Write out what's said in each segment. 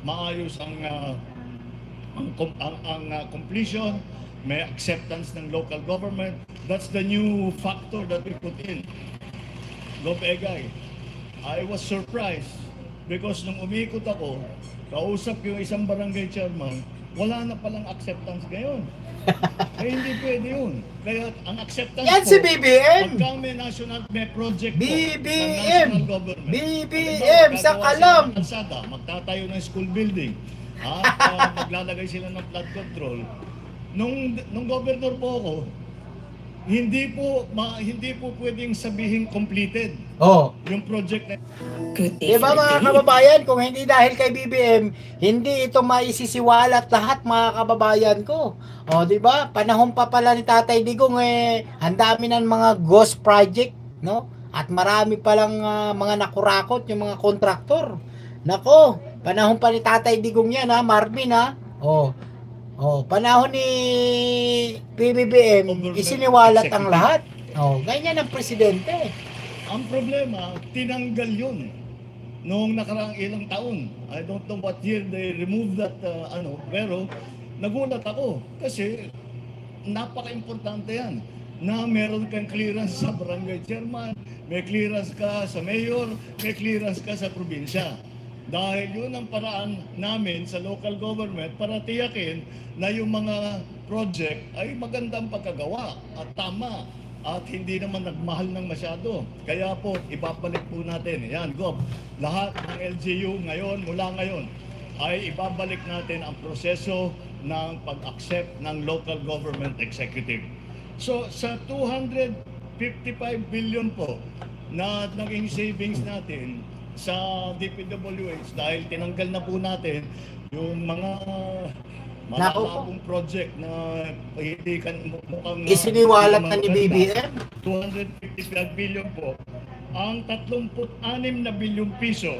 maayos ang completion, may acceptance ng local government. That's the new factor that we put in. Gov. Egay, I was surprised because nung umikot ako, kausap yung isang barangay chairman, wala na palang acceptance ngayon. Ay hindi pwede yun. Kaya ang acceptance yan si BBM. pagka may project BBM. ng national government. BBM sa Kalam. Magtatayo ng school building. Maglalagay sila ng flood control. Nung governor po ako, hindi po pwedeng sabihin completed. Yung project na Diba mga kababayan, kung hindi dahil kay BBM, hindi ito maisisiwalat lahat mga kababayan ko. Diba? Panahon pa pala ni Tatay Digong ang dami ng mga ghost project, no? At marami palang mga nakurakot yung mga kontraktor. Nako, panahon pa ni Tatay Digong yan Marvin panahon ni PBBM, isiniwalat ang lahat. Ganyan ang presidente. Ang problema, tinanggal yun noong nakaraang ilang taon. I don't know what year they removed that, pero nagulat ako kasi napaka-importante yan na meron kang clearance sa barangay chairman, may clearance ka sa mayor, may clearance ka sa probinsya. Dahil yun ang paraan namin sa local government para tiyakin na yung mga project ay magandang pagkagawa at tama at hindi naman nagmahal ng masyado. Kaya po, ibabalik po natin. Yan, Gov. Lahat ng LGU ngayon, mula ngayon, ay ibabalik natin ang proseso ng pag-accept ng local government executive. So, sa 255 billion po na naging savings natin sa DPWH dahil tinanggal na po natin yung mga malabong project na hindi mukhang isiniwalat na ni BBM. 255 billion po. Ang 36 na bilyong piso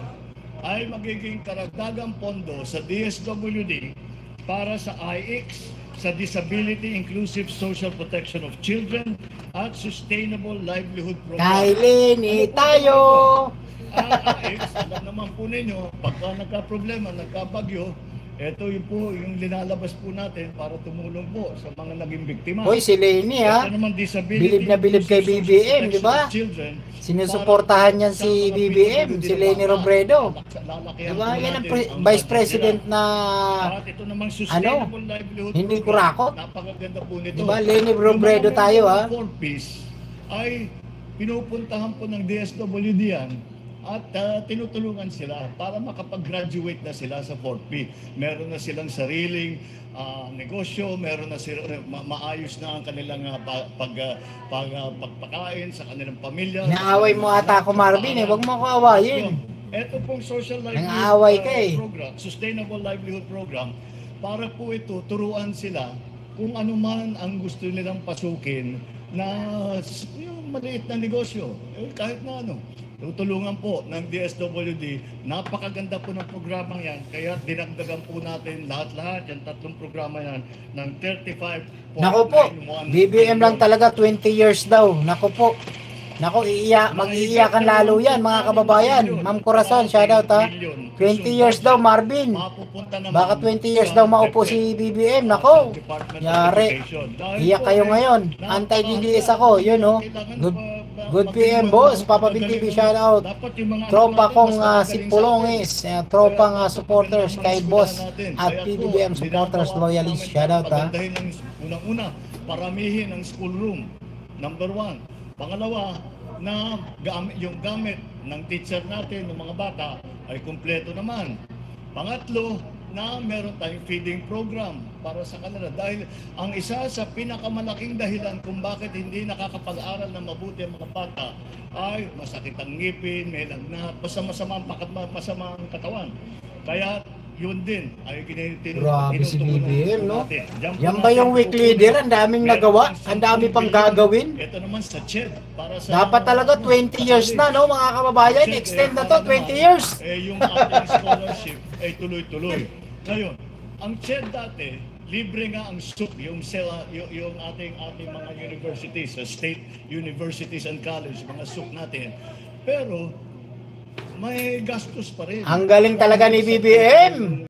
ay magiging karagdagang pondo sa DSWD para sa IX, sa Disability Inclusive Social Protection of Children at Sustainable Livelihood Program. Kailini tayo! Alam naman po ninyo, pagka nagka-problema, nagka-bagyo, ito yung po yung linalabas po natin para tumulong po sa mga naging biktima. Hoy, si Lenny bilib na bilib kay BBM, di ba? Sinusuportahan niyan si BBM, si Lenny Robredo. Diba? Yan ang Vice President na hindi kurakot. Napakaganda po nito. Diba? Lenny Robredo tayo ay pinupuntahan po ng DSWD yan at tinutulungan sila para makapag-graduate na sila sa 4P. Meron na silang sariling negosyo, meron na sila, maayos na ang kanilang pagpakain sa kanilang pamilya. Naaway mo ata ako, Marvin, wag mo ako awayin. Ito pong social livelihood program, Sustainable Livelihood Program, para po ito, turuan sila kung ano man ang gusto nilang pasukin na yung maliit na negosyo, kahit na ano. Tutulungan po ng DSWD. Napakaganda po ng programang yan. Kaya dinagdagan po natin lahat-lahat yung tatlong programa yan ng 35.91. Nako po, BBM lang talaga 20 years daw. Nako po. Nako, mag-iiyakan lalo yan mga kababayan. Ma'am Corazon, shoutout 20 years daw Marvin. Baka 20 years daw maupo si BBM. Nako, yari. Iyak kayo ngayon. Anti-DDS ako. Yun Good PM boss. Papa Bin TV, shoutout. Tropa kong si Pulongis. Tropang supporters kay boss at PBBM supporters loyalists. Shoutout Unang-una, paramihin ang school room. Number 1. Pangalawa, na yung gamit ng teacher natin, ng mga bata, ay kumpleto naman. Pangatlo, na meron tayong feeding program para sa kanila. Dahil ang isa sa pinakamalaking dahilan kung bakit hindi nakakapag-aral na mabuti ang mga bata ay masakit ang ngipin, may lagnat, masama ang katawan. Kaya yun din ay grabe si BBM, no? Yan ba yung week leader? Ang daming nagawa, ang dami pang gagawin. Ito naman sa CHED para sa dapat talaga 20 years na, no, mga kababayan? Extend na to 20 years. Yung ating scholarship ay tuloy-tuloy. Ngayon, ang CHED dati, libre nga ang SUP, yung ating mga universities, state universities and college, mga SUP natin. Pero may gastos pa rin. Ang galing talaga ni BBM.